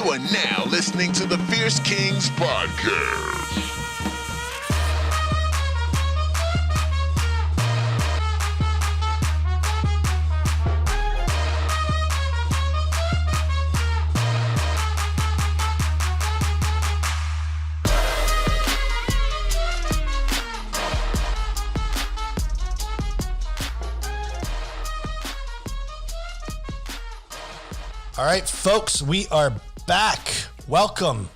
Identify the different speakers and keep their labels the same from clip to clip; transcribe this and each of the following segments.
Speaker 1: You are now listening to the Fierce Kingz podcast.
Speaker 2: All right, folks, we are back. Welcome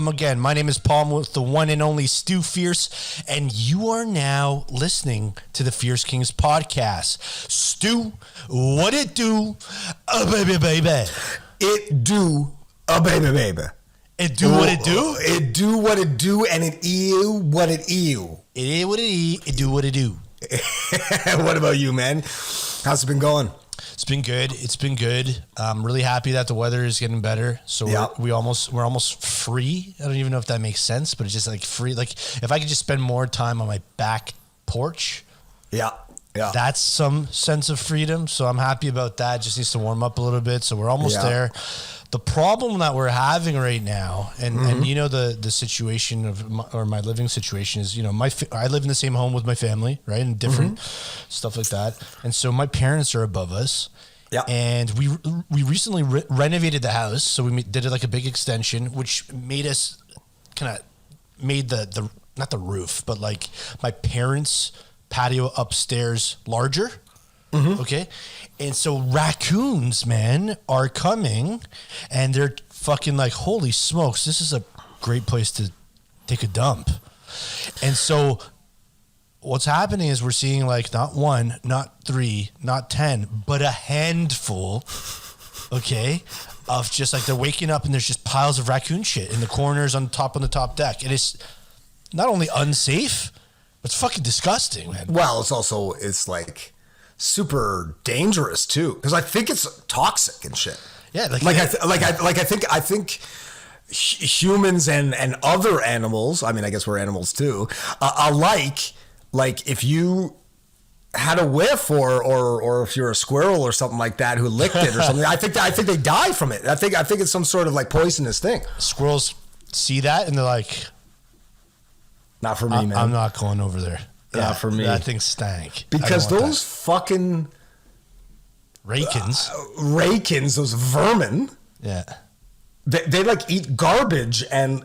Speaker 2: again. My name is Paul with the one and only Stu Fierce, and you are now listening to the Fierce Kingz podcast. Stu, what it do? Baby.
Speaker 3: It do, baby.
Speaker 2: It do what it do?
Speaker 3: It do what it do, and it ew what it ew.
Speaker 2: It is what it is. It do what it do.
Speaker 3: What about you, man? How's it been going?
Speaker 2: It's been good. I'm really happy that the weather is getting better. So we're almost free. I don't even know if that makes sense, but it's just like free. Like if I could just spend more time on my back porch. Yeah. That's some sense of freedom. So I'm happy about that. Just needs to warm up a little bit. So we're almost there. The problem that we're having right now, and you know the situation of my living situation is, you know, I live in the same home with my family, right, and different stuff like that. And so my parents are above us. Yeah. And we recently renovated the house, so we did it like a big extension, which made us made the not the roof, but like my parents' patio upstairs larger. Okay. And so raccoons, man, are coming and they're fucking like, holy smokes, this is a great place to take a dump. And so what's happening is we're seeing like not one, not three, not 10, but a handful, okay, of just like they're waking up and there's just piles of raccoon shit in the corners on the top deck. And it's not only unsafe, but it's fucking disgusting, man.
Speaker 3: Well, it's like super dangerous too, because I think it's toxic and shit.
Speaker 2: Yeah,
Speaker 3: I think humans and other animals, I mean, I guess we're animals too, alike. Like if you had a whiff or if you're a squirrel or something like that who licked it or something, I think they die from it. I think it's some sort of like poisonous thing.
Speaker 2: Squirrels see that and they're like,
Speaker 3: not for me, man.
Speaker 2: I'm not going over there.
Speaker 3: Not for me.
Speaker 2: That thing stank.
Speaker 3: Because those fucking Racoons, those vermin.
Speaker 2: Yeah.
Speaker 3: They like eat garbage and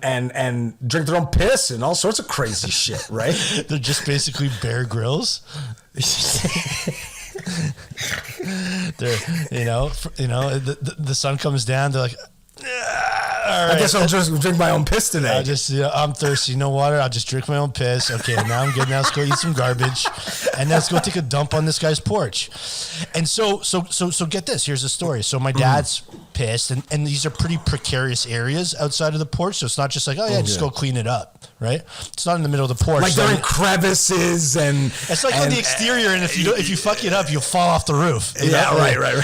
Speaker 3: drink their own piss and all sorts of crazy shit, right?
Speaker 2: They're just basically Bear Grylls. They're, the sun comes down. They're like, all right.
Speaker 3: I guess I'll just drink my own piss today.
Speaker 2: I'm thirsty. No water. I'll just drink my own piss. Okay, now I'm good. Now let's go eat some garbage, and let's go take a dump on this guy's porch. And so get this. Here's the story. So my dad's pissed, and these are pretty precarious areas outside of the porch. So it's not just like, just go clean it up, right? It's not in the middle of the porch.
Speaker 3: Like they're in crevices and
Speaker 2: it's like on the exterior. And if you fuck it up, you'll fall off the roof.
Speaker 3: Yeah, right.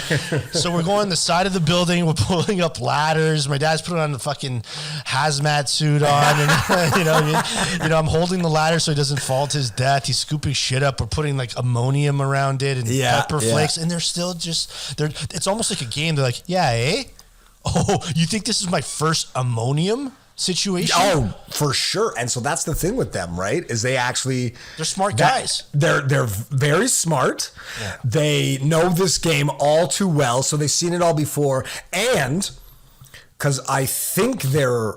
Speaker 2: So we're going on the side of the building. We're pulling up ladders. My dad's putting on the fucking hazmat suit on, and I'm holding the ladder so he doesn't fall to his death. He's scooping shit up. We're putting like ammonium around it and pepper flakes, and they're still it's almost like a game. They're like, oh, you think this is my first ammonium situation?
Speaker 3: Oh, for sure. And so that's the thing with them, right? Is they're
Speaker 2: smart guys.
Speaker 3: They're very smart. Yeah. They know this game all too well, so they've seen it all before. And because I think they're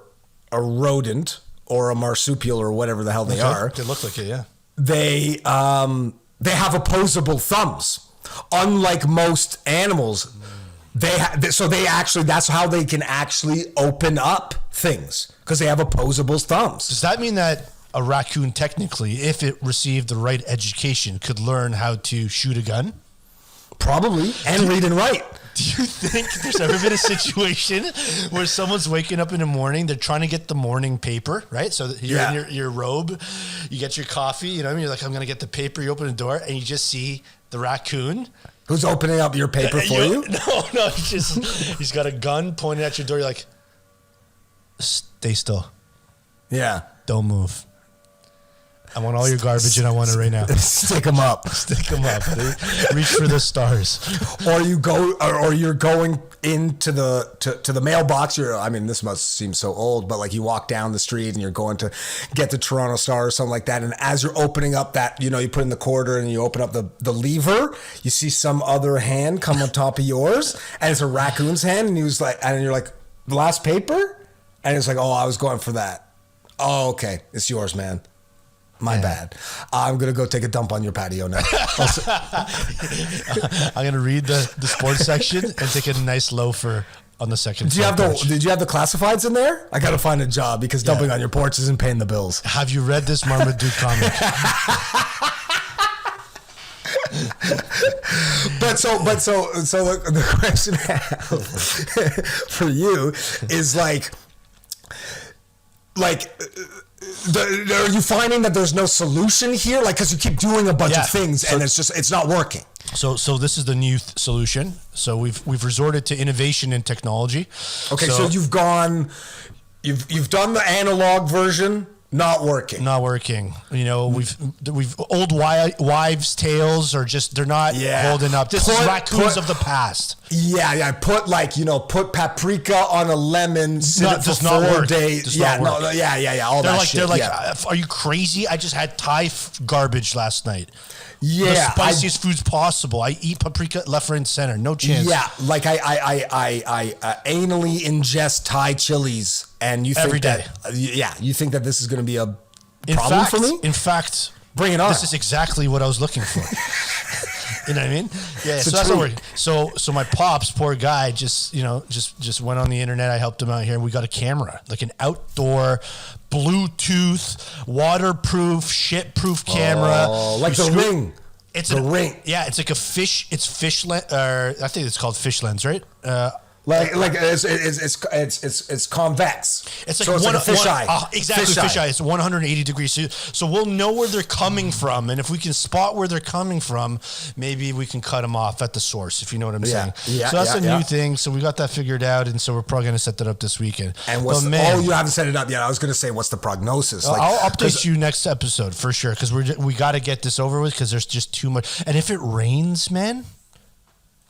Speaker 3: a rodent or a marsupial or whatever the hell they are.
Speaker 2: They look like it, yeah.
Speaker 3: They have opposable thumbs, unlike most animals. That's how they can actually open up things, because they have opposable thumbs.
Speaker 2: Does that mean that a raccoon technically, if it received the right education, could learn how to shoot a gun?
Speaker 3: Probably, and read and write.
Speaker 2: Do you think there's ever been a situation where someone's waking up in the morning, they're trying to get the morning paper, right? So you're in your robe, you get your coffee, you're like, I'm going to get the paper, you open the door, and you just see the raccoon.
Speaker 3: Who's opening up your paper for you?
Speaker 2: No, he's got a gun pointed at your door. You're like, stay still.
Speaker 3: Yeah.
Speaker 2: Don't move. I want all your garbage, and I want it right now.
Speaker 3: Stick them up.
Speaker 2: Stick them up. Reach for the stars.
Speaker 3: Or you're going into the mailbox. This must seem so old, but like you walk down the street and you're going to get the Toronto Star or something like that. And as you're opening up that, you put in the quarter and you open up the lever, you see some other hand come on top of yours, and it's a raccoon's hand, and you're like, the last paper? And it's like, oh, I was going for that. Oh, okay. It's yours, man. My bad. I'm going to go take a dump on your patio now.
Speaker 2: I'm going to read the sports section and take a nice loafer on the second. Did
Speaker 3: you have the classifieds in there? I got to find a job because dumping on your porch isn't paying the bills.
Speaker 2: Have you read this Marmaduke comic?
Speaker 3: But the question I have for you is are you finding that there's no solution here? Like, because you keep doing a bunch of things and it's not working.
Speaker 2: So this is the new solution. So we've resorted to innovation and technology.
Speaker 3: Okay, so you've done the analog version. Not working. We've old wives' tales are just, they're not holding up. This is raccoons of the past. Yeah. Put paprika on a lemon, sit it for 4 days. All that shit.
Speaker 2: They're like, are you crazy? I just had Thai garbage last night.
Speaker 3: Yeah,
Speaker 2: the spiciest foods possible. I eat paprika left, right, and center. No chance.
Speaker 3: Yeah, like I anally ingest Thai chilies, and you think
Speaker 2: every day.
Speaker 3: You think that this is going to be a problem for me?
Speaker 2: In fact,
Speaker 3: bring it on.
Speaker 2: This is exactly what I was looking for. You know what I mean? Yeah. So that's not working. So my pops, poor guy, just went on the internet. I helped him out here. We got a camera, like an outdoor Bluetooth, waterproof, shit-proof camera.
Speaker 3: Oh, like the Ring.
Speaker 2: It's a Ring. Yeah, it's like a fish. It's fish lens. I think it's called fish lens, right?
Speaker 3: It's convex.
Speaker 2: It's like,
Speaker 3: so it's like a fish eye.
Speaker 2: Exactly, fish eye. It's 180 degrees. So we'll know where they're coming from, and if we can spot where they're coming from, maybe we can cut them off at the source. If you know what I'm saying.
Speaker 3: Yeah.
Speaker 2: So that's a new thing. So we got that figured out, and so we're probably going to set that up this weekend.
Speaker 3: And you haven't set it up yet. I was going to say, what's the prognosis?
Speaker 2: I'll update you next episode for sure, because we got to get this over with, because there's just too much. And if it rains, man,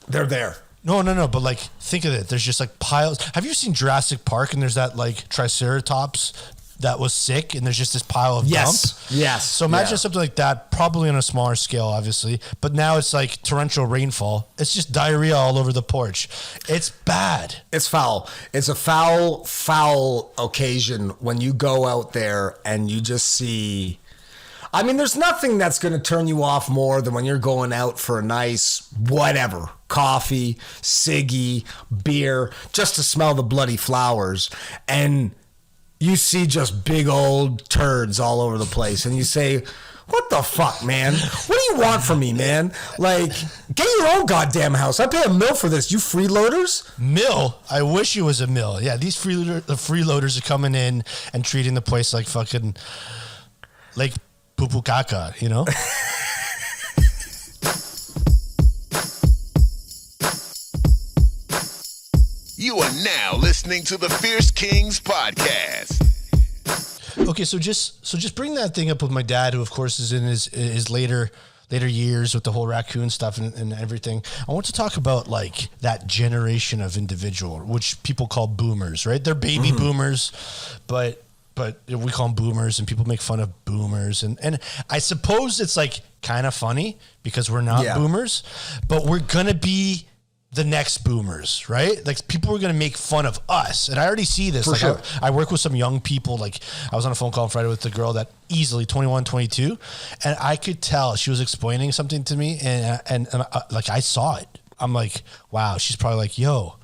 Speaker 3: they're there.
Speaker 2: No. But like, think of it. There's just like piles. Have you seen Jurassic Park? And there's that like Triceratops that was sick, and there's just this pile of dump.
Speaker 3: Yes.
Speaker 2: So imagine something like that, probably on a smaller scale, obviously. But now it's like torrential rainfall. It's just diarrhea all over the porch. It's bad.
Speaker 3: It's foul. It's a foul occasion when you go out there and you just see. I mean, there's nothing that's going to turn you off more than when you're going out for a nice whatever, coffee, ciggy, beer, just to smell the bloody flowers. And you see just big old turds all over the place. And you say, what the fuck, man? What do you want from me, man? Like, get your own goddamn house. I pay $1 for this. You freeloaders?
Speaker 2: Mill? I wish it was a mill. Yeah, these freeloaders are coming in and treating the place like fucking, like, poo-poo caca, you know?
Speaker 1: You are now listening to the Fierce Kingz podcast.
Speaker 2: Okay, so just bring that thing up with my dad, who of course is in his later years with the whole raccoon stuff and everything. I want to talk about like that generation of individual, which people call boomers, right? They're baby boomers, but we call them boomers, and people make fun of boomers. And I suppose it's like kind of funny because we're not boomers, but we're going to be the next boomers, right? Like people are going to make fun of us. And I already see this.
Speaker 3: For
Speaker 2: like
Speaker 3: sure.
Speaker 2: I work with some young people. Like I was on a phone call on Friday with a girl that easily 21, 22. And I could tell she was explaining something to me. And like I saw it. I'm like, wow, she's probably like, yo,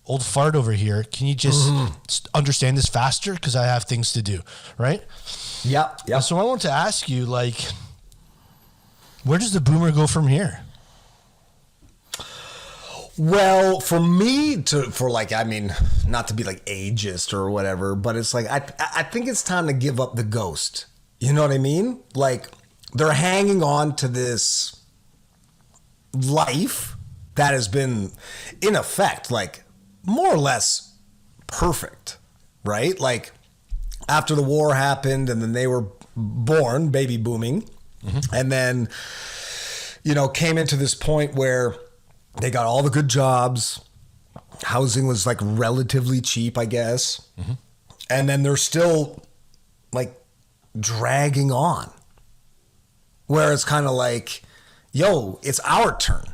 Speaker 2: old fart over here. Can you just understand this faster? Because I have things to do, right?
Speaker 3: Yeah.
Speaker 2: So I want to ask you, like, where does the boomer go from here?
Speaker 3: Well, for me, not to be like ageist or whatever, but it's like, I think it's time to give up the ghost. You know what I mean? Like, they're hanging on to this life that has been, in effect, like, more or less perfect, right? Like after the war happened and then they were born, baby booming, and then, came into this point where they got all the good jobs. Housing was like relatively cheap, I guess. And then they're still like dragging on. Where it's kind of like, yo, it's our turn.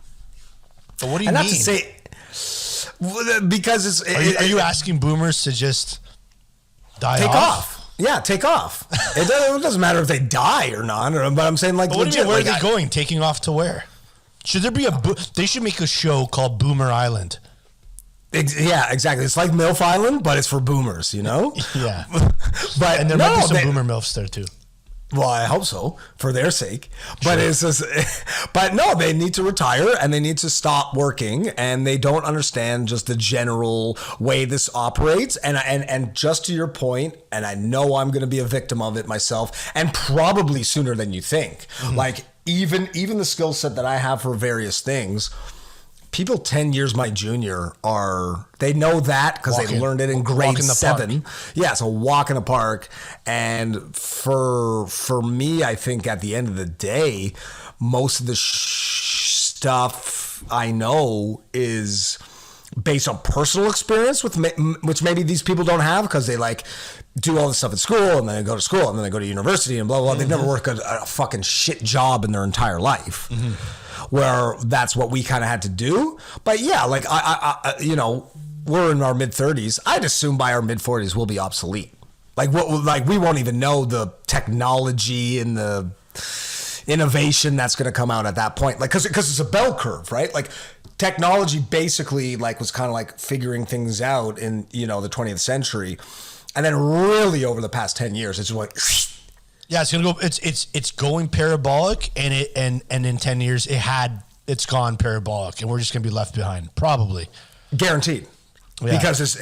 Speaker 2: But what do you mean?
Speaker 3: Not to say, because
Speaker 2: Are you asking boomers to just
Speaker 3: take off? Yeah, take off. It doesn't matter if they die or not. But I'm saying like,
Speaker 2: but what
Speaker 3: legit,
Speaker 2: do you mean, where
Speaker 3: like,
Speaker 2: are they going? Taking off to where? Should there be they should make a show called Boomer Island.
Speaker 3: Yeah, exactly. It's like MILF Island, but it's for boomers, Yeah.
Speaker 2: But and there might be some boomer MILFs there too.
Speaker 3: Well, I hope so for their sake. But it's just, but no, they need to retire and they need to stop working, and they don't understand just the general way this operates. And just to your point, and I know I'm going to be a victim of it myself, and probably sooner than you think. Like even the skill set that I have for various things. People 10 years my junior they know that because they learned it in grade 7. Yeah, it's a walk in the park. And for me, I think at the end of the day, most of the stuff I know is based on personal experience, which maybe these people don't have because they like do all this stuff at school and then they go to school and then they go to university and blah, blah, blah. They've never worked a fucking shit job in their entire life. Where that's what we kind of had to do. But yeah, like I we're in our mid 30s. I'd assume by our mid 40s we'll be obsolete. Like we won't even know the technology and the innovation that's going to come out at that point. Like because it's a bell curve, right? Like technology basically like was kind of like figuring things out in the 20th century, and then really over the past 10 years, it's like.
Speaker 2: Yeah, it's gonna go. It's going parabolic, and in 10 years it's gone parabolic, and we're just gonna be left behind, probably,
Speaker 3: guaranteed. Yeah. Because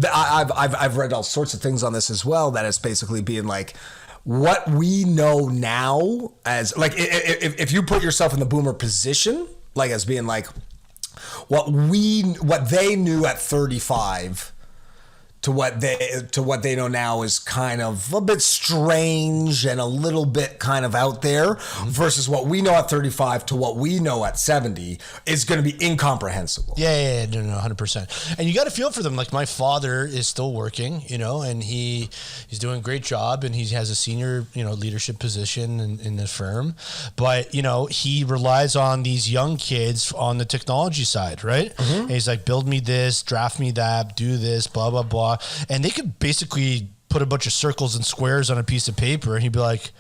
Speaker 3: I've read all sorts of things on this as well. That it's basically being like what we know now as like if you put yourself in the boomer position, like as being like what they knew at 35. To what they know now is kind of a bit strange and a little bit kind of out there versus what we know at 35 to what we know at 70 is going to be incomprehensible.
Speaker 2: Yeah, no, 100%. And you got to feel for them. Like my father is still working, and he's doing a great job, and he has a senior, leadership position in the firm. But, he relies on these young kids on the technology side, right? And he's like, build me this, draft me that, do this, blah, blah, blah. And they could basically put a bunch of circles and squares on a piece of paper, and he'd be like,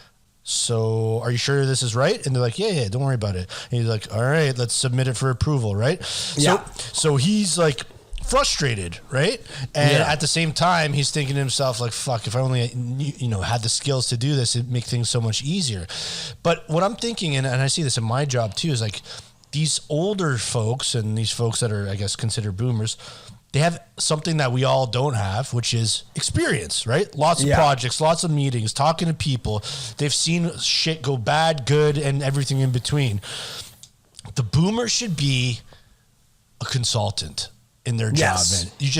Speaker 2: so are you sure this is right? And they're like, yeah, don't worry about it. And he's like, all right, let's submit it for approval, right? Yeah. So he's like frustrated, right? And at the same time, he's thinking to himself like, fuck, if I only had the skills to do this, it'd make things so much easier. But what I'm thinking, and I see this in my job too, is like these older folks and these folks that are, I guess, considered boomers, they have something that we all don't have, which is experience, right? Lots of projects, lots of meetings, talking to people. They've seen shit go bad, good, and everything in between. The boomer should be a consultant in their job, man. You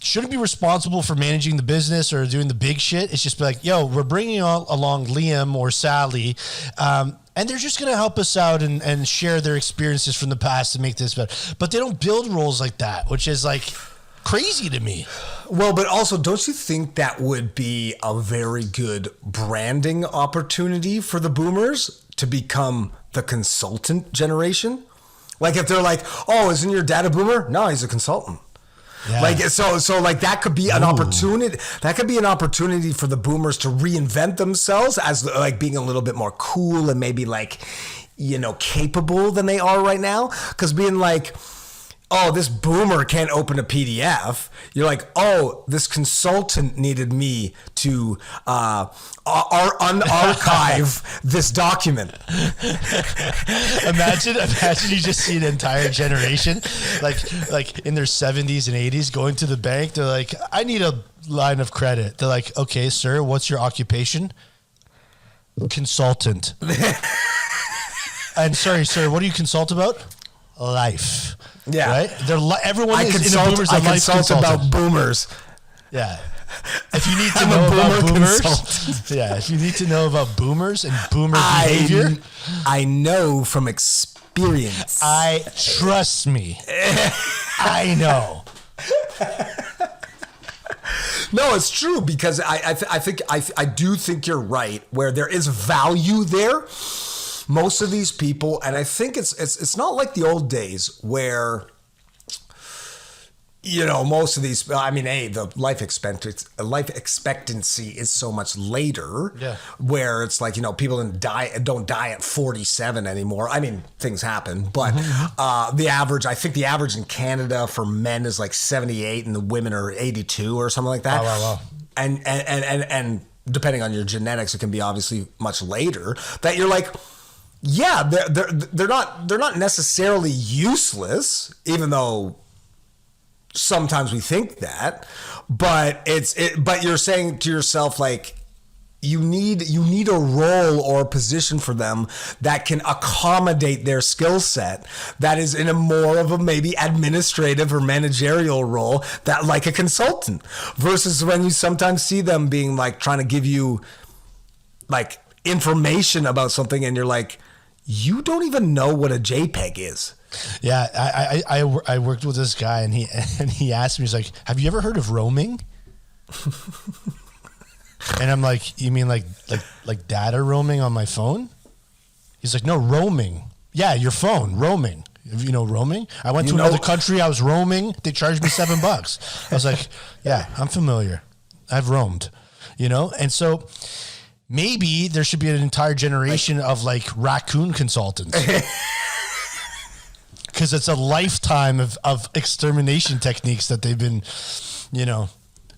Speaker 2: shouldn't be responsible for managing the business or doing the big shit. It's just be like, yo, we're bringing along Liam or Sally, and they're just going to help us out and share their experiences from the past to make this better. But they don't build roles like that, which is like crazy to me.
Speaker 3: Well, but also, don't you think that would be a very good branding opportunity for the boomers to become the consultant generation? Like if they're like, oh, isn't your dad a boomer? No, he's a consultant. Yeah. Like so like that could be an opportunity. That could be an opportunity for the boomers to reinvent themselves as like being a little bit more cool and maybe like, capable than they are right now. Because being like, oh, this boomer can't open a PDF. You're like, oh, this consultant needed me to unarchive this document.
Speaker 2: Imagine you just see an entire generation, like in their 70s and 80s, going to the bank. They're like, I need a line of credit. They're like, okay, sir, what's your occupation? Consultant. And sorry, sir, what do you consult about? Life.
Speaker 3: Yeah.
Speaker 2: Right? Everyone is in the boomers
Speaker 3: I
Speaker 2: life
Speaker 3: consult
Speaker 2: consultant.
Speaker 3: about boomers.
Speaker 2: Yeah. If you need to know about boomers, if you need to know about boomers and boomer behavior,
Speaker 3: I know from experience.
Speaker 2: Trust me. I know.
Speaker 3: No, it's true, because I do think you're right, where there is value there. Most of these people, and I think it's not like the old days where, most of these, the life expectancy is so much later, where it's like, people don't die at 47 anymore. I mean, things happen, but the average in Canada for men is like 78 and the women are 82 or something like that.
Speaker 2: Wow.
Speaker 3: And depending on your genetics, it can be obviously much later, that you're like, yeah, they're not necessarily useless, even though sometimes we think that, but but you're saying to yourself, like, you need a role or a position for them that can accommodate their skill set, that is in a more of a maybe administrative or managerial role, that like a consultant, versus when you sometimes see them being like trying to give you like information about something and you're like, you don't even know what a JPEG is.
Speaker 2: Yeah, I worked with this guy and he asked me, he's like, have you ever heard of roaming? And I'm like, you mean like data roaming on my phone? He's like, no, roaming. Yeah, your phone, roaming. You know roaming? I went to another country, I was roaming, they charged me $7. I was like, yeah, I'm familiar. I've roamed, And so maybe there should be an entire generation of like raccoon consultants. Because it's a lifetime of extermination techniques that they've been,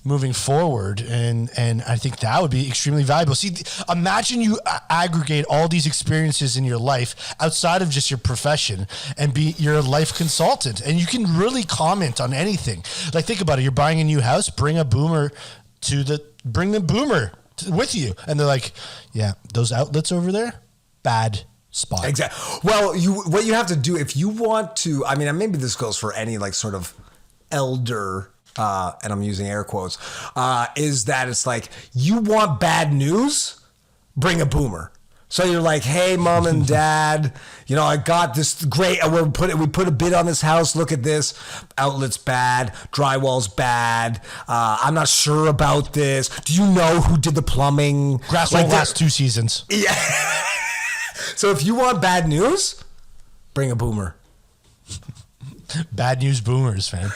Speaker 2: moving forward. And I think that would be extremely valuable. See, imagine you aggregate all these experiences in your life outside of just your profession and you're a life consultant. And you can really comment on anything. Like, think about it. You're buying a new house, bring the boomer with you. And they're like, yeah, those outlets over there, bad spot.
Speaker 3: Exactly. Well, what you have to do if you want to, and maybe this goes for any like sort of elder, and I'm using air quotes, is that it's like, you want bad news, bring a boomer. So you're like, hey, mom and dad, I got this great, we put a bid on this house. Look at this. Outlet's bad. Drywall's bad. I'm not sure about this. Do you know who did the plumbing?
Speaker 2: Grass won't last 2 seasons.
Speaker 3: Yeah. So if you want bad news, bring a boomer.
Speaker 2: Bad news boomers, man.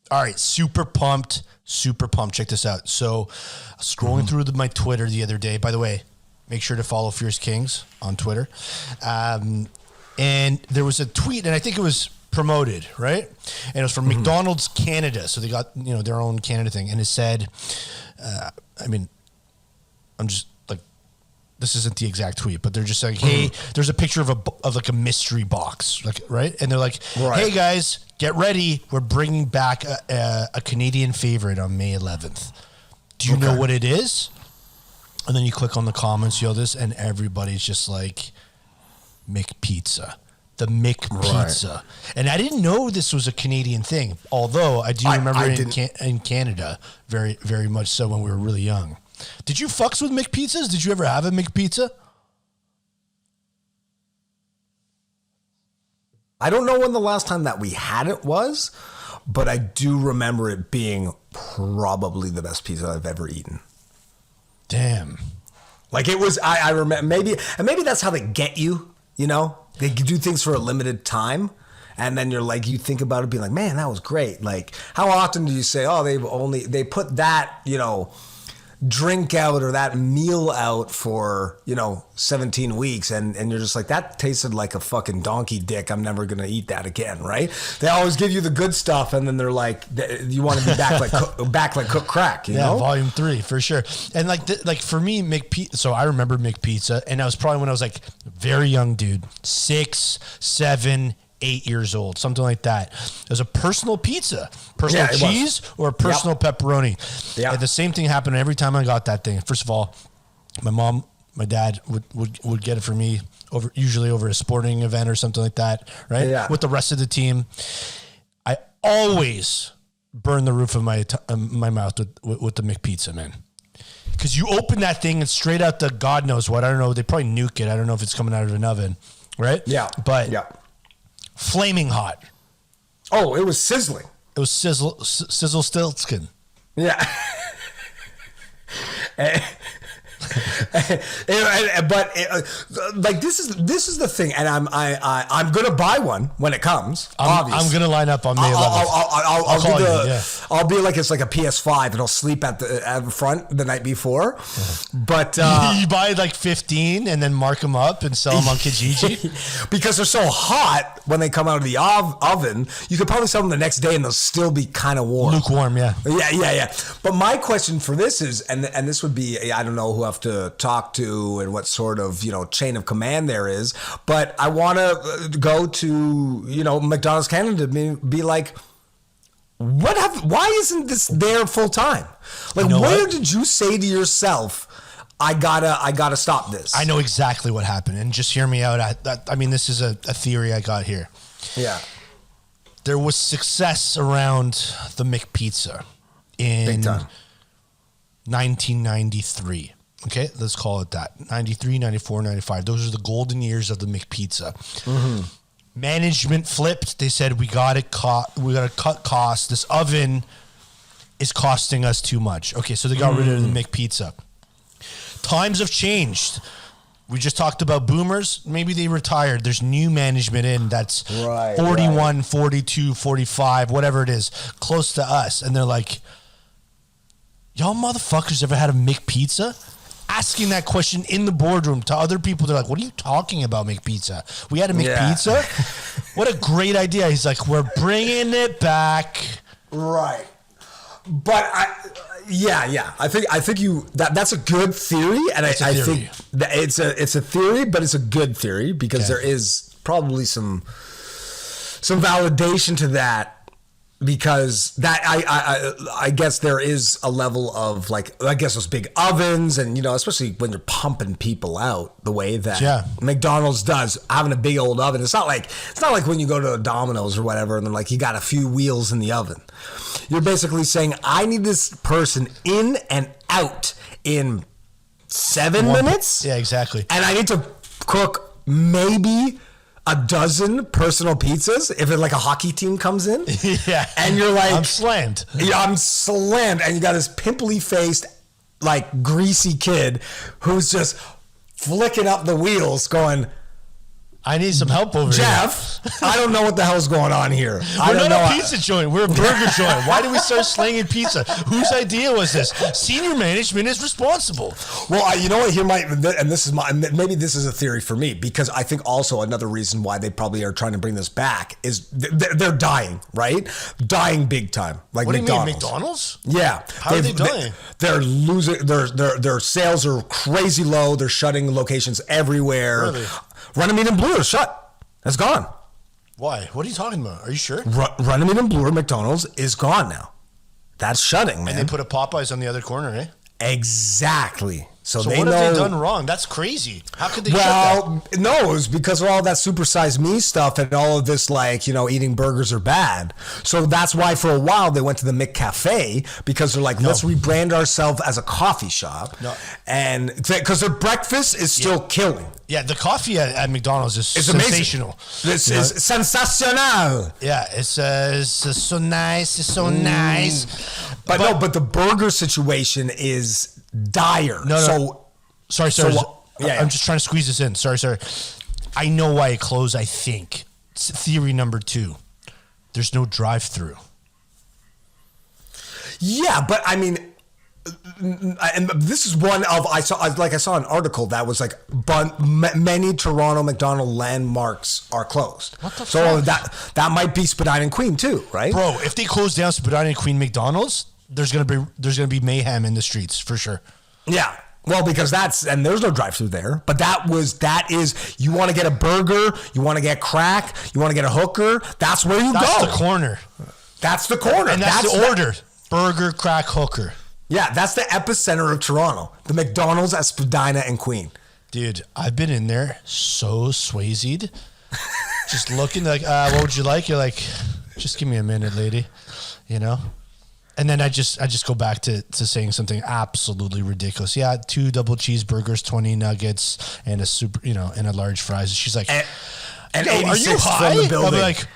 Speaker 2: All right, super pumped. Check this out. So, scrolling through my Twitter the other day. By the way, make sure to follow Fierce Kingz on Twitter. And there was a tweet, and I think it was promoted, right? And it was from McDonald's Canada. So they got, their own Canada thing. And it said, I'm just like, this isn't the exact tweet, but they're just like, hey, there's a picture of like a mystery box, like, right? And they're like, hey guys, get ready. We're bringing back a Canadian favorite on May 11th. Do you know what it is? And then you click on the comments, and everybody's just like, McPizza. The McPizza. Right. And I didn't know this was a Canadian thing, although I do remember in Canada, very, very much so, when we were really young. Did you fucks with McPizzas? Did you ever have a McPizza?
Speaker 3: I don't know when the last time that we had it was, but I do remember it being probably the best pizza I've ever eaten.
Speaker 2: Damn.
Speaker 3: Like, it was, I remember, maybe that's how they get you. They do things for a limited time, and then you're like, you think about it being like, man, that was great. Like, how often do you say, oh, they put that, drink out or that meal out for 17 weeks, and you're just like, that tasted like a fucking donkey dick, I'm never gonna eat that again, right? They always give you the good stuff, and then they're like, you want to be back like cook crack, you know?
Speaker 2: Volume 3 for sure. And like for me, McPizza, so I remember McPizza, and that was probably when I was like very young dude, 6, 7, 8 years old, something like that. It was a personal pizza, personal cheese or a personal pepperoni. Yeah. And the same thing happened every time I got that thing. First of all, My mom, my dad would get it for me usually over a sporting event or something like that, right?
Speaker 3: Yeah.
Speaker 2: With the rest of the team. I always burn the roof of my mouth with the McPizza, man. Because you open that thing and straight out the God knows what. I don't know. They probably nuke it. I don't know if it's coming out of an oven, right?
Speaker 3: Yeah.
Speaker 2: But flaming hot.
Speaker 3: Oh, it was sizzling.
Speaker 2: It was sizzle stiltskin.
Speaker 3: Yeah. But this is the thing, and I'm gonna buy one when it comes.
Speaker 2: I'm gonna line up on May 11th.
Speaker 3: I'll be like it's like a PS5, and I'll sleep at the front the night before. But
Speaker 2: you buy like 15 and then mark them up and sell them on Kijiji
Speaker 3: because they're so hot when they come out of the oven. You could probably sell them the next day, and they'll still be kind of warm.
Speaker 2: Lukewarm, yeah.
Speaker 3: But my question for this is, and this would be, I don't know who I have to talk to and what sort of chain of command there is, but I want to go to McDonald's Canada to be like, why isn't this there full time? Like, where did you say to yourself, I gotta stop this?
Speaker 2: I know exactly what happened, and just hear me out. I mean, this is a theory I got here.
Speaker 3: Yeah.
Speaker 2: There was success around the McPizza in 1993. Okay, let's call it that. 93, 94, 95. Those are the golden years of the McPizza. Mm-hmm. Management flipped. They said, we got to cut costs. This oven is costing us too much. Okay, so they got rid of the McPizza. Times have changed. We just talked about boomers. Maybe they retired. There's new management in that's 41, 42, 45, whatever it is, close to us. And they're like, y'all motherfuckers ever had a McPizza? Asking that question in the boardroom to other people. They're like, what are you talking about, McPizza? We had a McPizza? Yeah. What a great idea. He's like, we're bringing it back.
Speaker 3: Right. But I think that's a good theory, and I think that it's a theory, but it's a good theory because there is probably some validation to that. Because that I guess there is a level of those big ovens and especially when you're pumping people out the way that McDonald's does, having a big old oven. It's not like when you go to a Domino's or whatever and they're like, you got a few wheels in the oven. You're basically saying, I need this person in and out in 7 minutes.
Speaker 2: Yeah, exactly.
Speaker 3: And I need to cook maybe a dozen personal pizzas if a hockey team comes in.
Speaker 2: Yeah.
Speaker 3: And you're like,
Speaker 2: I'm slammed.
Speaker 3: Yeah, I'm slammed. And you got this pimply faced, greasy kid who's just flicking up the wheels going,
Speaker 2: I need some help over
Speaker 3: Jeff, I don't know what the hell's going on here.
Speaker 2: We're not a pizza joint. We're a burger joint. Why did we start slinging pizza? Whose idea was this? Senior management is responsible.
Speaker 3: Well, you know what? Maybe this is a theory for me, because I think also another reason why they probably are trying to bring this back is they're dying, right? Dying big time. Like
Speaker 2: what
Speaker 3: McDonald's.
Speaker 2: Do you mean, McDonald's?
Speaker 3: Yeah.
Speaker 2: How are they dying?
Speaker 3: They're losing. Their sales are crazy low. They're shutting locations everywhere.
Speaker 2: Really?
Speaker 3: Runnymede and Bloor is shut. It's gone.
Speaker 2: Why? What are you talking about? Are you sure?
Speaker 3: Runnymede and Bloor McDonald's is gone now. That's shutting, man.
Speaker 2: And they put a Popeyes on the other corner, eh?
Speaker 3: Exactly. So
Speaker 2: what have they done wrong? That's crazy. How could they shut that?
Speaker 3: No, it was because of all that supersized me stuff and all of this, eating burgers are bad. So that's why for a while they went to the McCafe, because they're like, let's rebrand ourselves as a coffee shop. No. And because their breakfast is still killing.
Speaker 2: Yeah, the coffee at McDonald's is sensational.
Speaker 3: This is sensational.
Speaker 2: Yeah, it's so nice. It's so nice.
Speaker 3: But the burger situation is dire.
Speaker 2: Sorry. I'm just trying to squeeze this in. Sorry. I know why it closed, I think. Theory number 2. There's no drive-through.
Speaker 3: Yeah, but I mean, and this is one of I saw an article that was many Toronto McDonald landmarks are closed.
Speaker 2: What the
Speaker 3: fuck? that might be Spadina and Queen too, right?
Speaker 2: Bro, if they close down Spadina and Queen McDonald's, there's gonna be mayhem in the streets for sure.
Speaker 3: Yeah. Well, because there's no drive-through there, but that is, you want to get a burger, you want to get crack, you want to get a hooker, that's where you go.
Speaker 2: That's the corner.
Speaker 3: That's the corner.
Speaker 2: And that's the order. Burger, crack, hooker.
Speaker 3: Yeah, that's the epicenter of Toronto. The McDonald's at Spadina and Queen.
Speaker 2: Dude, I've been in there so swayzed. Just looking like, what would you like? You're like, just give me a minute, lady. You know? And then I just go back to saying something absolutely ridiculous. Yeah, 2 double cheeseburgers, 20 nuggets, and a super, and a large fries. She's like,
Speaker 3: and
Speaker 2: are you high?
Speaker 3: from the building.
Speaker 2: I'm like,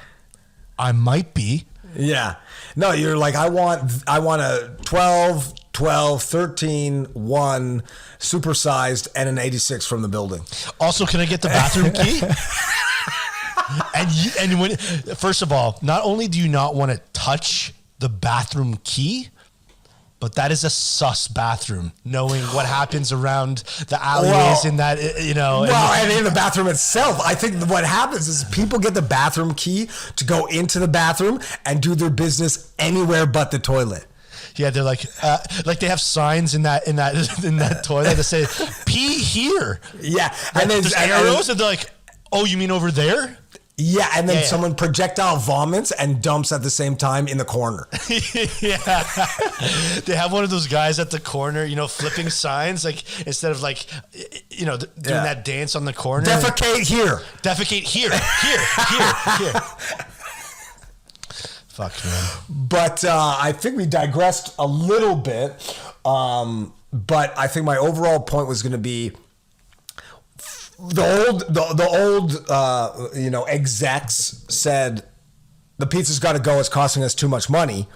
Speaker 2: I might be.
Speaker 3: Yeah. No, you're like, I want a 12, 13, 1, supersized, and an 86 from the building.
Speaker 2: Also, can I get the bathroom key? and when, first of all, not only do you not want to touch the bathroom key, but that is a sus bathroom, knowing what happens around the alleyways in that,
Speaker 3: and in the bathroom itself. I think what happens is people get the bathroom key to go into the bathroom and do their business anywhere but the toilet.
Speaker 2: Yeah, they're like they have signs in that toilet that say "pee here."
Speaker 3: Yeah,
Speaker 2: and then there's arrows, and they're like, "Oh, you mean over there?"
Speaker 3: Yeah, and then someone projectile vomits and dumps at the same time in the corner.
Speaker 2: Yeah. They have one of those guys at the corner, flipping signs, like instead of doing that dance on the corner.
Speaker 3: Defecate here.
Speaker 2: Defecate here. Here. Fuck, man.
Speaker 3: But I think we digressed a little bit. But I think my overall point was going to be the old execs said the pizza's got to go, it's costing us too much money,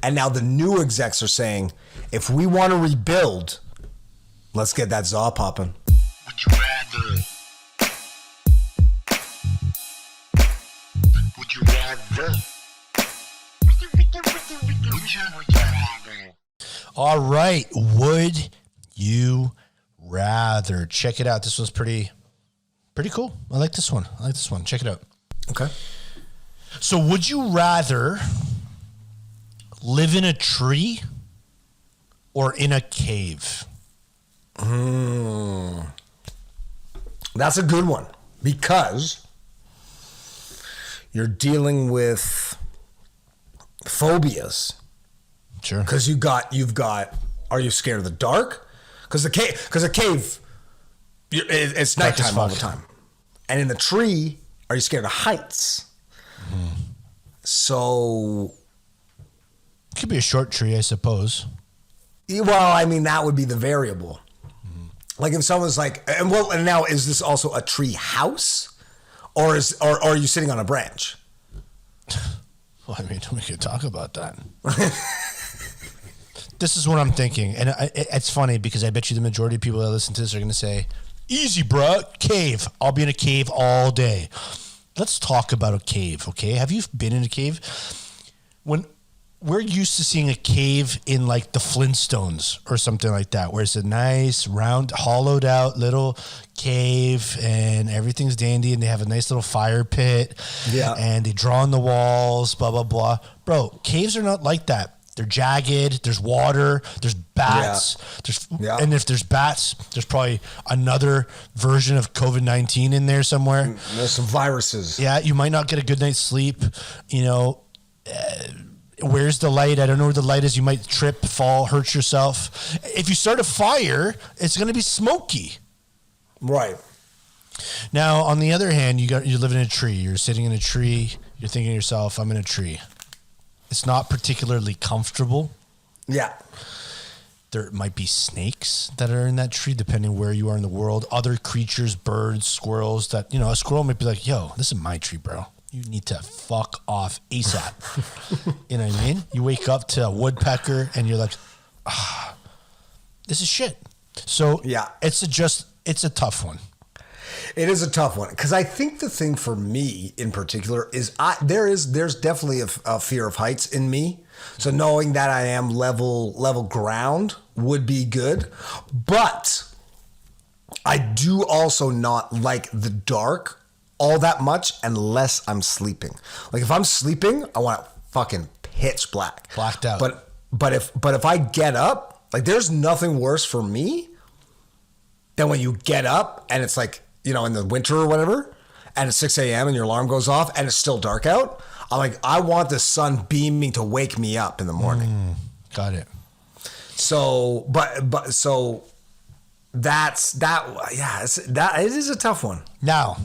Speaker 3: and now the new execs are saying if we want to rebuild, let's get that za popping.
Speaker 1: Would you rather? Would you rather?
Speaker 2: All right, would you rather? Check it out. This one's pretty cool. I like this one. Check it out.
Speaker 3: Okay.
Speaker 2: So would you rather live in a tree or in a cave?
Speaker 3: That's a good one because you're dealing with phobias.
Speaker 2: Sure.
Speaker 3: Because you've got. Are you scared of the dark? Because a cave, it's nighttime all the time. And in the tree, are you scared of heights? So
Speaker 2: it could be a short tree, I suppose.
Speaker 3: Well, I mean, that would be the variable. Like if someone's like, and now is this also a tree house, or are you sitting on a branch?
Speaker 2: Well, I mean, we could talk about that. This is what I'm thinking, and it's funny because I bet you the majority of people that listen to this are going to say, "Easy, bro, cave. I'll be in a cave all day." Let's talk about a cave, okay? Have you been in a cave? When we're used to seeing a cave in like the Flintstones or something like that, where it's a nice, round, hollowed out little cave and everything's dandy and they have a nice little fire pit.
Speaker 3: Yeah.
Speaker 2: And they draw on the walls, blah, blah, blah. Bro, caves are not like that. They're jagged, there's water, there's bats, and if there's bats, there's probably another version of COVID-19 in there somewhere.
Speaker 3: There's some viruses.
Speaker 2: Yeah, you might not get a good night's sleep, where's the light? I don't know where the light is. You might trip, fall, hurt yourself. If you start a fire, it's going to be smoky.
Speaker 3: Right.
Speaker 2: Now, on the other hand, you live in a tree. You're sitting in a tree. You're thinking to yourself, I'm in a tree. It's not particularly comfortable.
Speaker 3: Yeah.
Speaker 2: There might be snakes that are in that tree, depending where you are in the world. Other creatures, birds, squirrels that, a squirrel might be like, yo, this is my tree, bro. You need to fuck off ASAP. You know what I mean? You wake up to a woodpecker and you're like, this is shit. So
Speaker 3: yeah,
Speaker 2: it's a tough one.
Speaker 3: It is a tough one because I think the thing for me in particular is there's definitely a fear of heights in me. So knowing that I am level ground would be good, but I do also not like the dark all that much unless I'm sleeping. Like if I'm sleeping, I want it fucking pitch black,
Speaker 2: blacked out.
Speaker 3: But if I get up, like there's nothing worse for me than when you get up and it's like, in the winter or whatever, and it's 6 a.m. and your alarm goes off and it's still dark out. I'm like, I want the sun beaming to wake me up in the morning.
Speaker 2: Got it.
Speaker 3: So, so that's that. Yeah, it is a tough one.
Speaker 2: Now,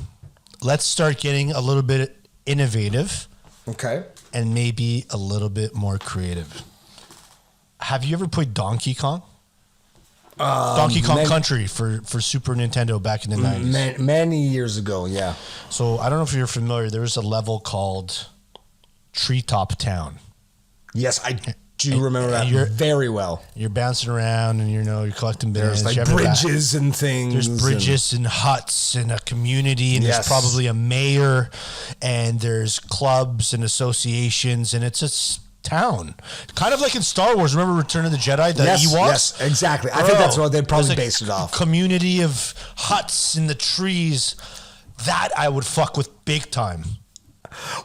Speaker 2: let's start getting a little bit innovative.
Speaker 3: Okay.
Speaker 2: And maybe a little bit more creative. Have you ever played Donkey Kong? Donkey Kong Country for Super Nintendo back in the 90s.
Speaker 3: Many years ago, yeah.
Speaker 2: So I don't know if you're familiar. There was a level called Treetop Town.
Speaker 3: Yes, I do remember that very well.
Speaker 2: You're bouncing around and you're collecting bananas.
Speaker 3: There's like bridges and things.
Speaker 2: There's bridges and huts and a community and there's probably a mayor and there's clubs and associations and it's a town. Kind of like in Star Wars. Remember Return of the Jedi? The Ewoks?
Speaker 3: Yes, exactly. I think that's what they'd probably base it off.
Speaker 2: Community of huts in the trees. That I would fuck with big time.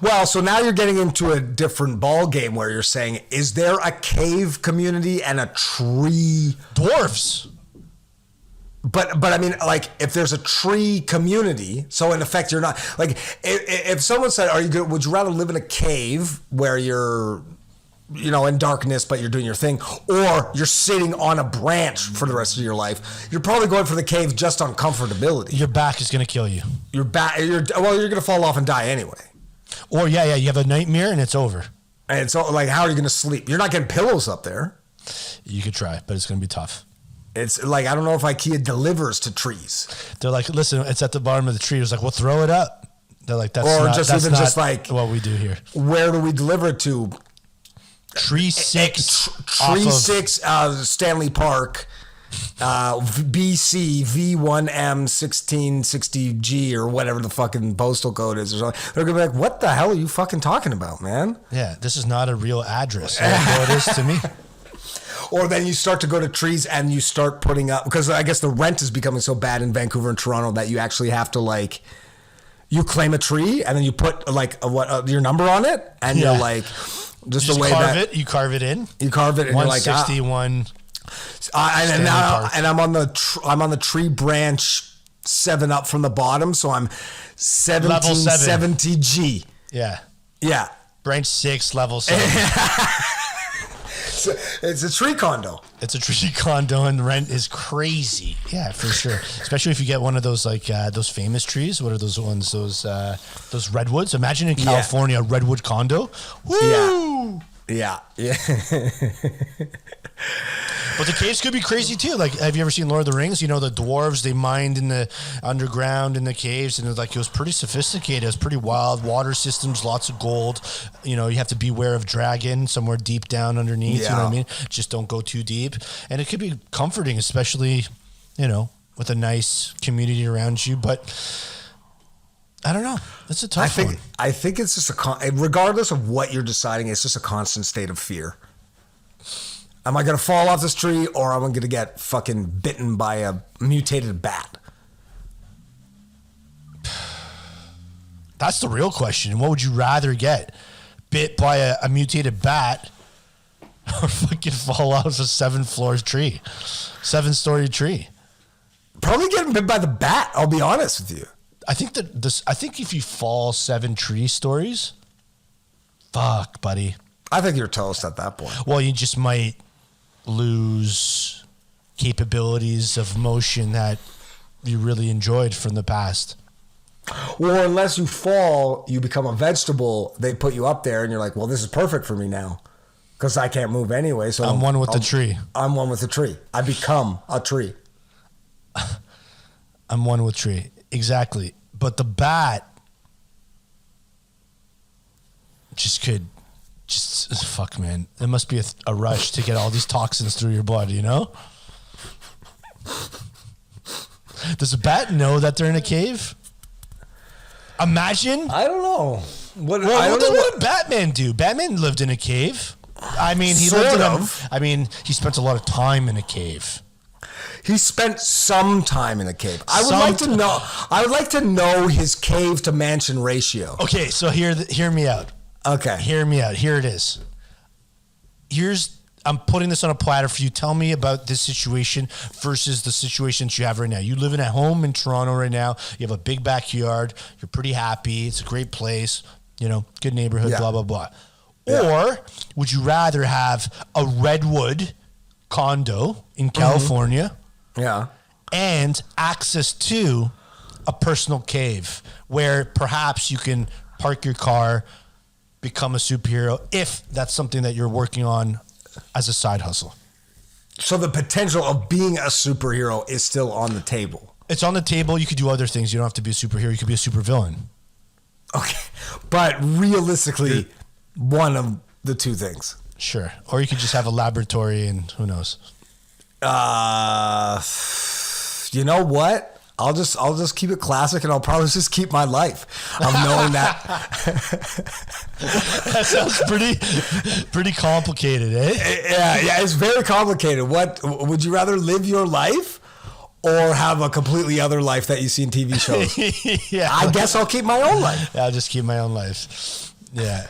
Speaker 3: Well, so now you're getting into a different ball game where you're saying, is there a cave community and a tree?
Speaker 2: Dwarves.
Speaker 3: But I mean, like, if there's a tree community, so in effect, you're not like, if someone said, would you rather live in a cave where you're, in darkness, but you're doing your thing, or you're sitting on a branch for the rest of your life? You're probably going for the cave just on comfortability.
Speaker 2: Your back is going to kill you.
Speaker 3: You're going to fall off and die anyway.
Speaker 2: Or you have a nightmare and it's over.
Speaker 3: And it's like, how are you going to sleep? You're not getting pillows up there.
Speaker 2: You could try, but it's going to be tough.
Speaker 3: It's like, I don't know if IKEA delivers to trees.
Speaker 2: They're like, listen, it's at the bottom of the tree. It's like, well, throw it up. They're like, that's
Speaker 3: or
Speaker 2: not,
Speaker 3: just
Speaker 2: that's
Speaker 3: even
Speaker 2: not
Speaker 3: just like
Speaker 2: what we do here.
Speaker 3: Where do we deliver it to?
Speaker 2: Tree 6.
Speaker 3: Tree 6, Stanley Park, BC V1M 1660G or whatever the fucking postal code is or something. They're gonna be like, what the hell are you fucking talking about, man?
Speaker 2: Yeah, this is not a real address. It is to me.
Speaker 3: Or then you start to go to trees and you start putting up, because I guess the rent is becoming so bad in Vancouver and Toronto that you actually have to like, you claim a tree and then you put like your number on it and you're like, just the way that
Speaker 2: you carve it in.
Speaker 3: You carve it and you're like
Speaker 2: 161.
Speaker 3: And I'm on the tree branch 7 up from the bottom, so I'm 1770G.
Speaker 2: Yeah.
Speaker 3: Yeah.
Speaker 2: Branch 6, level 7.
Speaker 3: It's a tree condo.
Speaker 2: It's a tree condo, and the rent is crazy. Yeah, for sure. Especially if you get one of those like those famous trees. What are those ones? Those redwoods. Imagine in California, a redwood condo. Woo!
Speaker 3: Yeah.
Speaker 2: But the caves could be crazy too. Like, have you ever seen Lord of the Rings? The dwarves, they mined in the underground in the caves, and it was pretty sophisticated. It was pretty wild. Water systems, lots of gold. You have to beware of dragon somewhere deep down underneath. Yeah. You know what I mean? Just don't go too deep. And it could be comforting, especially, with a nice community around you. But I don't know. It's a tough one.
Speaker 3: I think it's just regardless of what you're deciding, it's just a constant state of fear. Am I going to fall off this tree, or am I going to get fucking bitten by a mutated bat?
Speaker 2: That's the real question. What would you rather get? Bit by a mutated bat or fucking fall off a 7-story tree? 7-story tree.
Speaker 3: Probably getting bit by the bat, I'll be honest with you.
Speaker 2: I think if you fall 7 tree stories, fuck, buddy.
Speaker 3: I think you're toast at that point.
Speaker 2: Well, you just might lose capabilities of motion that you really enjoyed from the past.
Speaker 3: Or unless you fall, you become a vegetable. They put you up there and you're like, well, this is perfect for me now because I can't move anyway. So
Speaker 2: I'm one with the tree.
Speaker 3: I'm one with the tree. I become a tree.
Speaker 2: I'm one with tree. Exactly. But the bat fuck, man. It must be a rush to get all these toxins through your blood, Does a bat know that they're in a cave? Imagine.
Speaker 3: I don't know. What
Speaker 2: did Batman do? Batman lived in a cave. I mean, he spent a lot of time in a cave.
Speaker 3: He spent some time in a cave. I would like to know his cave to mansion ratio.
Speaker 2: Okay, so hear me out.
Speaker 3: Okay.
Speaker 2: Hear me out. Here it is. I'm putting this on a platter for you. Tell me about this situation versus the situations you have right now. You living at home in Toronto right now. You have a big backyard. You're pretty happy. It's a great place. Good neighborhood, blah, blah, blah. Yeah. Or would you rather have a redwood condo in California.
Speaker 3: Yeah.
Speaker 2: And access to a personal cave where perhaps you can park your car, become a superhero, if that's something that you're working on as a side hustle.
Speaker 3: So the potential of being a superhero is still on the table.
Speaker 2: It's on the table. You could do other things. You don't have to be a superhero. You could be a supervillain.
Speaker 3: Okay. But realistically, one of the two things.
Speaker 2: Sure. Or you could just have a laboratory and who knows.
Speaker 3: You know what? I'll just keep it classic, and I'll probably just keep my life. I'm knowing that.
Speaker 2: That sounds pretty complicated, eh?
Speaker 3: Yeah, it's very complicated. What would you rather live your life or have a completely other life that you see in TV shows?
Speaker 2: Yeah,
Speaker 3: I guess I'll keep my own life.
Speaker 2: Yeah, I'll just keep my own life. Yeah,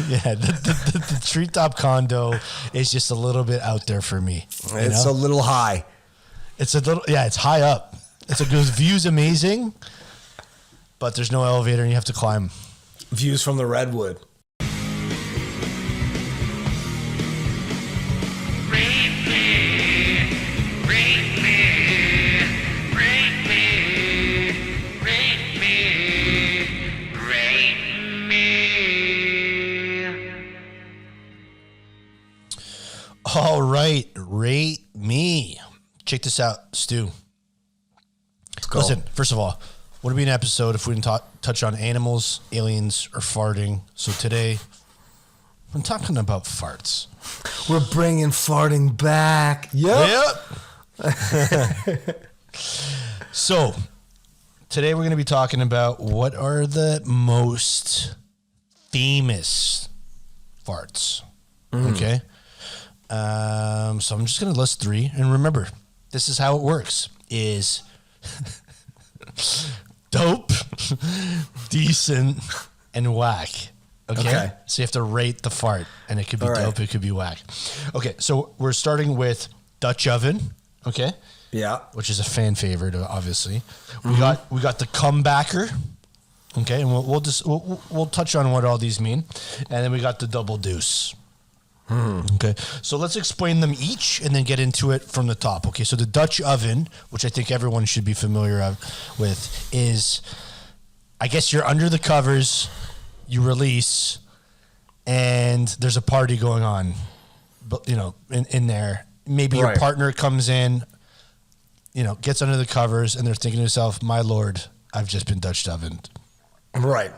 Speaker 2: yeah. The treetop condo is just a little bit out there for me.
Speaker 3: It's a little high.
Speaker 2: It's a little, yeah. It's high up. It's a good view's amazing, but there's no elevator and you have to climb.
Speaker 3: Views from the redwood.
Speaker 2: All right, rate me. Check this out, Stu. Listen, first of all, wouldn't be an episode if we didn't touch on animals, aliens, or farting. So today, I'm talking about farts.
Speaker 3: We're bringing farting back. Yep.
Speaker 2: So today we're going to be talking about what are the most famous farts. Okay. So I'm just going to list 3. And remember, this is how it works. Is dope, decent, and whack. Okay? So you have to rate the fart. And it could be dope, it could be whack. Okay, so we're starting with Dutch oven. Okay?
Speaker 3: Yeah.
Speaker 2: Which is a fan favorite, obviously. We got the comebacker. Okay, and we'll touch on what all these mean. And then we got the double deuce. Okay, so let's explain them each and then get into it from the top. Okay, so the Dutch oven, which I think everyone should be familiar with, is, I guess you're under the covers, you release, and there's a party going on, but in there. Maybe your partner comes in, gets under the covers, and they're thinking to themselves, "My lord, I've just been Dutch ovened."
Speaker 3: Right.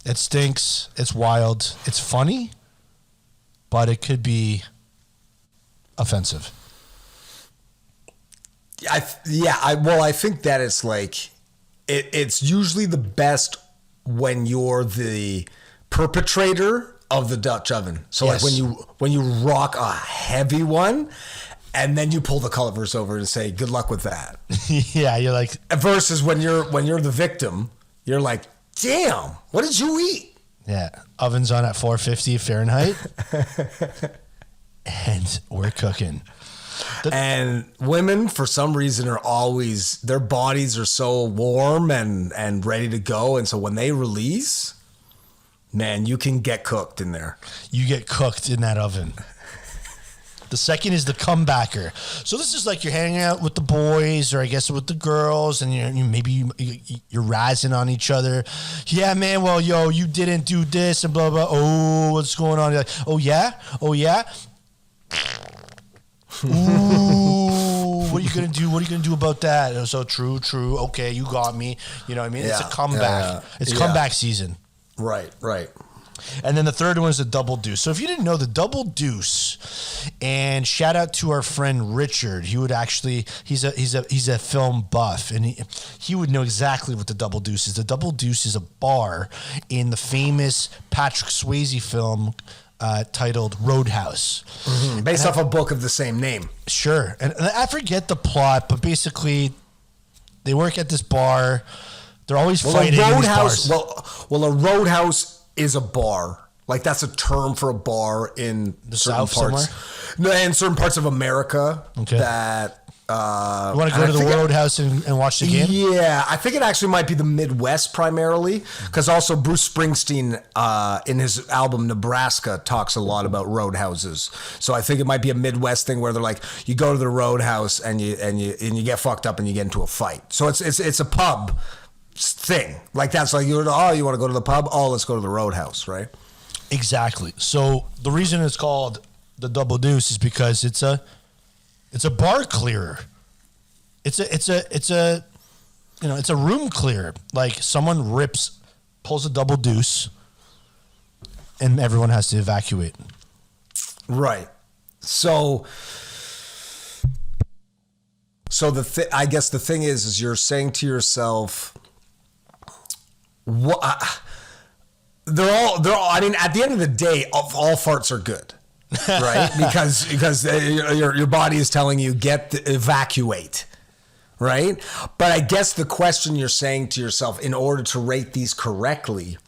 Speaker 2: It stinks. It's wild. It's funny. But it could be offensive.
Speaker 3: I think that it's like, it's usually the best when you're the perpetrator of the Dutch oven. So like when you rock a heavy one and then you pull the covers over and say, good luck with that.
Speaker 2: Yeah, you're like,
Speaker 3: versus when you're the victim, you're like, damn, what did you eat?
Speaker 2: Yeah, oven's on at 450 Fahrenheit, and we're cooking.
Speaker 3: And women, for some reason, are always, their bodies are so warm and ready to go. And so when they release, man, you can get cooked in there.
Speaker 2: You get cooked in that oven. The second is the comebacker. So this is like you're hanging out with the boys, or I guess with the girls, and you're razzing on each other. Yeah, man. Well, yo, you didn't do this, and blah blah. Oh, what's going on? You're like, oh yeah. Ooh, what are you gonna do? What are you gonna do about that? And so true. Okay, you got me. You know what I mean? Yeah, it's a comeback. It's comeback season.
Speaker 3: Right.
Speaker 2: And then the third one is the double deuce. So if you didn't know the double deuce, and shout out to our friend Richard, he would actually, he's a film buff, and he would know exactly what the double deuce is. The double deuce is a bar in the famous Patrick Swayze film titled Roadhouse.
Speaker 3: Based off a book of the same name.
Speaker 2: Sure. And I forget the plot, but basically they work at this bar. They're always fighting in these bars.
Speaker 3: Well, a roadhouse is a bar. Like, that's a term for a bar in
Speaker 2: the
Speaker 3: certain
Speaker 2: South
Speaker 3: parts.
Speaker 2: Somewhere?
Speaker 3: No, in certain parts of America that
Speaker 2: You want to go to the Roadhouse and watch the game?
Speaker 3: Yeah, I think it actually might be the Midwest primarily, because also Bruce Springsteen in his album Nebraska talks a lot about roadhouses. So I think it might be a Midwest thing where they're like, you go to the Roadhouse and you get fucked up and you get into a fight. So it's a pub thing. Like that's like you want to go to the pub? Oh, let's go to the Roadhouse, right?
Speaker 2: Exactly. So the reason it's called the Double Deuce is because it's a bar clearer. It's a room clearer. Like someone pulls a double deuce, and everyone has to evacuate.
Speaker 3: Right. So I guess the thing is you're saying to yourself, what? They're all. I mean, at the end of the day, all farts are good. Right, because your body is telling you evacuate, right? But I guess the question you're saying to yourself in order to rate these correctly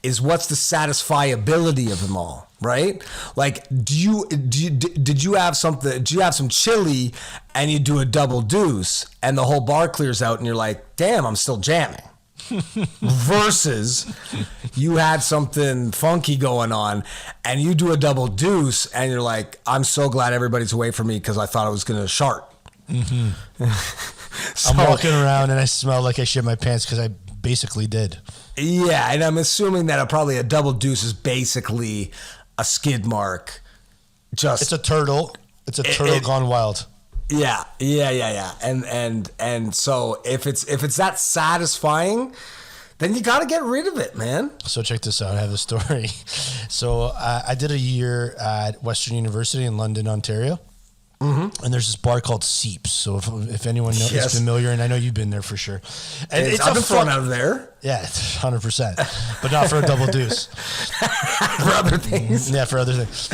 Speaker 3: is what's the satisfiability of them all, right? Like, did you have something? Do you have some chili and you do a double deuce and the whole bar clears out and you're like, damn, I'm still jamming. Versus you had something funky going on and you do a double deuce and you're like, I'm so glad everybody's away from me because I thought I was going to shart.
Speaker 2: Mm-hmm. So, I'm walking around and I smell like I shit my pants because I basically did.
Speaker 3: Yeah, and I'm assuming that probably a double deuce is basically a skid mark. It's
Speaker 2: a turtle. It's a turtle gone wild.
Speaker 3: Yeah. And so if it's that satisfying, then you got to get rid of it, man.
Speaker 2: So check this out. I have a story. So I did a year at Western University in London, Ontario. Mm-hmm. And there's this bar called Seeps. So if anyone is familiar, and I know you've been there for sure. And
Speaker 3: I've been thrown out of there.
Speaker 2: Yeah, 100%. But not for a double deuce.
Speaker 3: For other things.
Speaker 2: Yeah, for other things.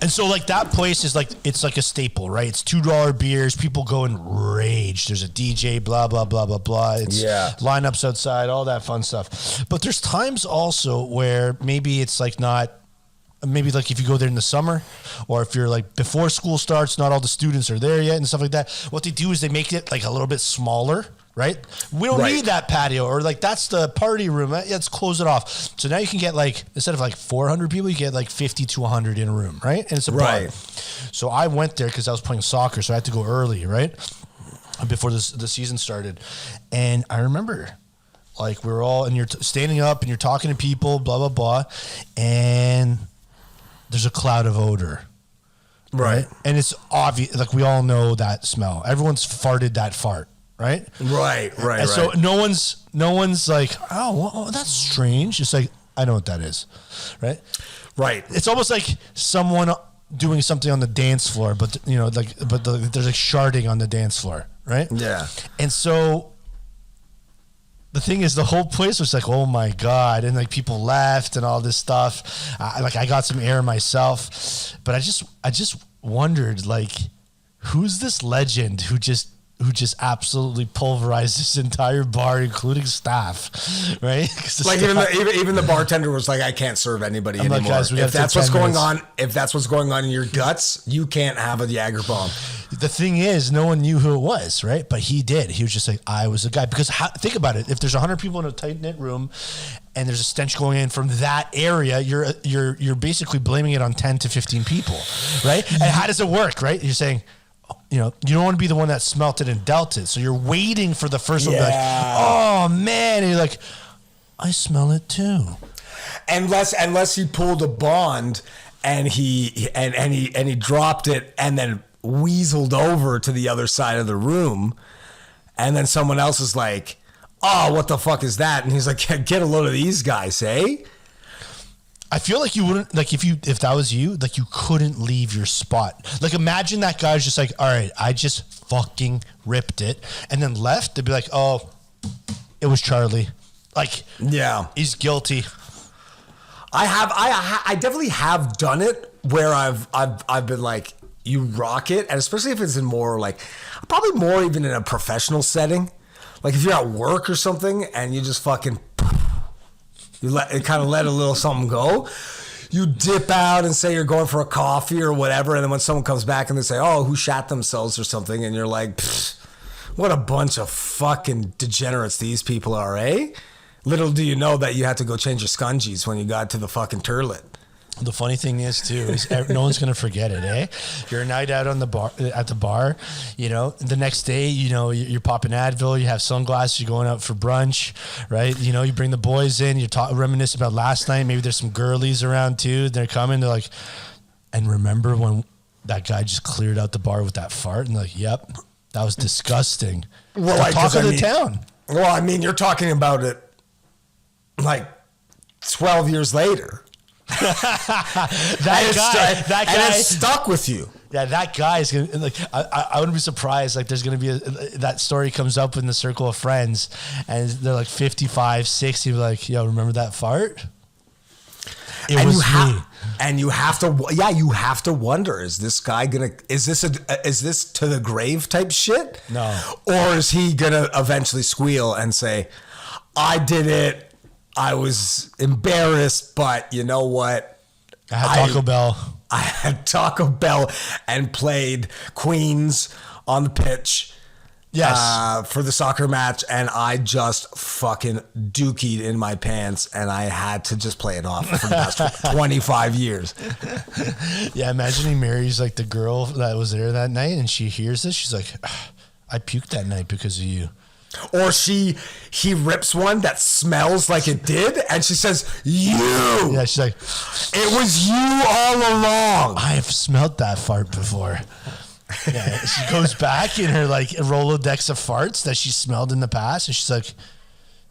Speaker 2: And so, like, that place is like, it's like a staple, right? It's $2 beers. People go and rage. There's a DJ, blah, blah, blah, blah, blah. It's lineups outside, all that fun stuff. But there's times also where maybe it's like maybe like if you go there in the summer or if you're like before school starts, not all the students are there yet and stuff like that. What they do is they make it like a little bit smaller. Right? We don't need that patio or like that's the party room. Let's close it off. So now you can get like, instead of like 400 people, you get like 50 to 100 in a room, right? And it's a bar. So I went there because I was playing soccer, so I had to go early, right? Before the season started. And I remember like we were all, and you're standing up and you're talking to people, blah, blah, blah. And there's a cloud of odor. Right? And it's obvious, like we all know that smell. Everyone's farted that fart. Right. And so no one's like, oh, that's strange. It's like, I know what that is. Right. It's almost like someone doing something on the dance floor, but there's like sharding on the dance floor. Right.
Speaker 3: Yeah.
Speaker 2: And so the thing is, the whole place was like, oh my God. And like people left and all this stuff. I got some air myself, but I just wondered, like, who's this legend who just absolutely pulverized this entire bar, including staff, right?
Speaker 3: Like even the bartender was like, I can't serve anybody anymore.
Speaker 2: Like, guys,
Speaker 3: if that's what's going on in your guts, you can't have a Jager bomb.
Speaker 2: The thing is, no one knew who it was, right? But he did. He was just like, I was the guy. Because think about it. If there's 100 people in a tight-knit room and there's a stench going in from that area, you're basically blaming it on 10 to 15 people, right? And how does it work, right? You're saying, you don't want to be the one that smelt it and dealt it. So you're waiting for the first one to be like, oh man. And you're like, I smell it too.
Speaker 3: Unless he pulled a Bond and he dropped it and then weaseled over to the other side of the room. And then someone else is like, oh, what the fuck is that? And he's like, get a load of these guys, eh?
Speaker 2: I feel like you wouldn't, like if that was you, like you couldn't leave your spot. Like imagine that guy's just like, all right, I just fucking ripped it and then left. They'd be like, oh, it was Charlie. Like, yeah, he's guilty.
Speaker 3: I definitely have done it where I've been like, you rock it. And especially if it's in more like, probably more even in a professional setting. Like if you're at work or something and you just fucking, you let a little something go. you dip out and say you're going for a coffee or whatever, and then when someone comes back and they say, oh, who shat themselves or something, and you're like, what a bunch of fucking degenerates these people are, eh? Little do you know that you had to go change your scungies when you got to the fucking toilet.
Speaker 2: The funny thing is too is no one's gonna forget it, eh? You're a night out on the bar at the bar, you know. The next day, you know, you're popping Advil, you have sunglasses, you're going out for brunch, right? You know, you bring the boys in, you reminisce about last night. Maybe there's some girlies around too. They're coming. They're like, and remember when that guy just cleared out the bar with that fart? And like, yep, that was disgusting.
Speaker 3: Well, like,
Speaker 2: talk of the town.
Speaker 3: Well, I mean, you're talking about it like 12 years later.
Speaker 2: that guy
Speaker 3: stuck with you.
Speaker 2: Yeah, that guy is gonna like. I wouldn't be surprised. Like, there's gonna be that story comes up in the circle of friends, and they're like 55, 60. Like, yo, remember that fart? It was me.
Speaker 3: And you have to, you have to wonder: is this guy gonna? Is this to the grave type shit?
Speaker 2: No.
Speaker 3: Or is he gonna eventually squeal and say, "I did it. I was embarrassed, but you know what?
Speaker 2: I had Taco Bell.
Speaker 3: I had Taco Bell and played Queens on the pitch.
Speaker 2: Yes.
Speaker 3: For the soccer match, and I just fucking dookied in my pants, and I had to just play it off for the past 25 years.
Speaker 2: Yeah, imagine he marries like the girl that was there that night, and she hears this. She's like, I puked that night because of you.
Speaker 3: Or he rips one that smells like it did, and she says, you.
Speaker 2: Yeah, she's like,
Speaker 3: it was you all along.
Speaker 2: I have smelled that fart before. Yeah, she goes back in her like Rolodex of farts that she smelled in the past, and she's like,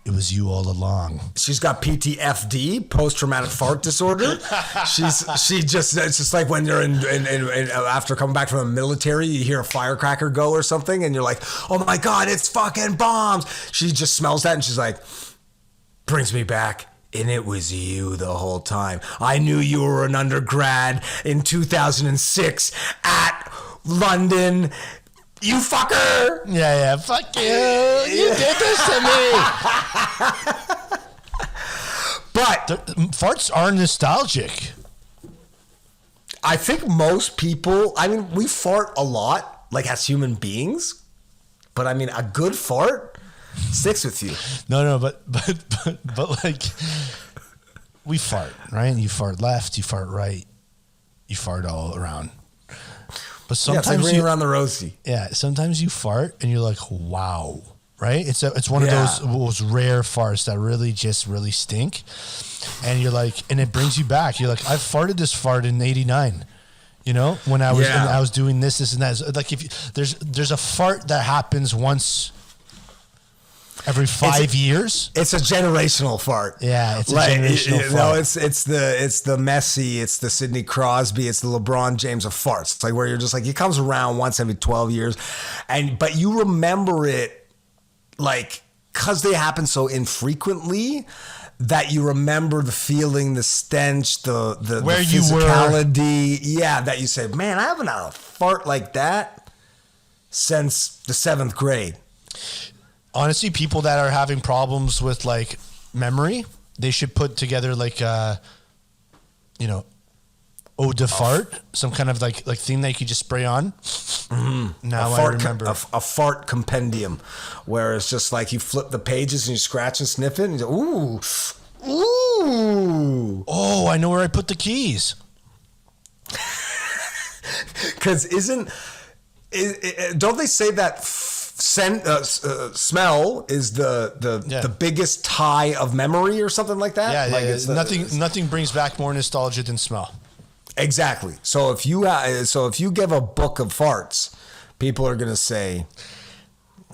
Speaker 2: it was you all along.
Speaker 3: She's got PTFD, post-traumatic fart disorder. It's just like when you're in after coming back from the military, you hear a firecracker go or something, and you're like, oh my God, it's fucking bombs. She just smells that, and she's like, brings me back. And it was you the whole time. I knew you were an undergrad in 2006 at London. You fucker!
Speaker 2: Yeah, fuck you. You did this to me.
Speaker 3: But
Speaker 2: farts are nostalgic.
Speaker 3: I think most people, I mean, we fart a lot, like as human beings. But I mean, a good fart sticks with you.
Speaker 2: No, but like, we fart, right? You fart left, you fart right, you fart all around. But sometimes
Speaker 3: it's like ring around the rosy.
Speaker 2: Yeah, sometimes you fart and you're like, wow, right? It's one of those rare farts that really stink, and you're like, and it brings you back. You're like, I farted this fart in '89. You know, when I was doing this and that. It's like there's a fart that happens once every 5 years.
Speaker 3: It's a generational fart.
Speaker 2: Yeah, it's a generational fart.
Speaker 3: No, it's the Messi, it's the Sidney Crosby, it's the LeBron James of farts. It's like where you're just like, he comes around once every 12 years, but you remember it like because they happen so infrequently that you remember the feeling, the stench, the
Speaker 2: where
Speaker 3: the physicality. Yeah, that you say, man, I haven't had a fart like that since the 7th grade.
Speaker 2: Honestly, people that are having problems with like memory, they should put together like eau de fart, some kind of like thing that you could just spray on. Mm-hmm. Now I remember
Speaker 3: a fart compendium, where it's just like you flip the pages and you scratch and sniff it, and you go, ooh.
Speaker 2: Oh, I know where I put the keys.
Speaker 3: Because don't they say that? Smell is the biggest tie of memory or something like that.
Speaker 2: Yeah, it's nothing brings back more nostalgia than smell.
Speaker 3: Exactly. So if you give a book of farts, people are gonna say,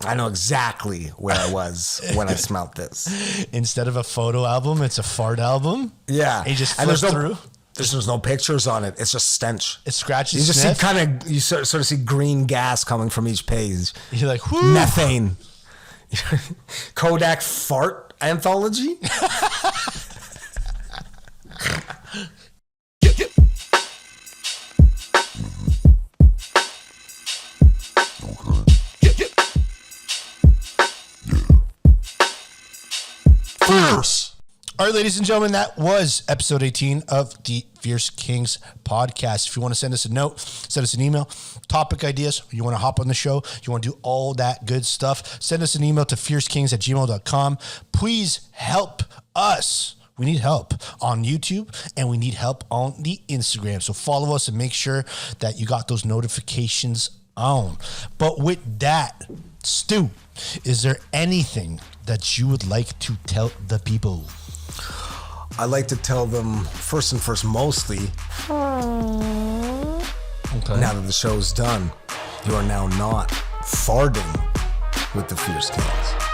Speaker 3: I know exactly where I was when I smelt this.
Speaker 2: Instead of a photo album, it's a fart album.
Speaker 3: Yeah,
Speaker 2: and you just flip through.
Speaker 3: There's no pictures on it. It's just stench.
Speaker 2: It scratches.
Speaker 3: You just see sort of see green gas coming from each page.
Speaker 2: You're like, whoo.
Speaker 3: Methane. Kodak fart anthology.
Speaker 2: Fierce. All right, ladies and gentlemen, that was episode 18 of the Fierce Kingz podcast. If you want to send us a note, send us an email, topic ideas, you want to hop on the show, you want to do all that good stuff, send us an email to fiercekingz@gmail.com. Please help us. We need help on YouTube and we need help on the Instagram. So follow us and make sure that you got those notifications on. But with that, Stu, is there anything that you would like to tell the people?
Speaker 3: I like to tell them first mostly, now that the show's done, you are now not farting with the Fierce Kingz.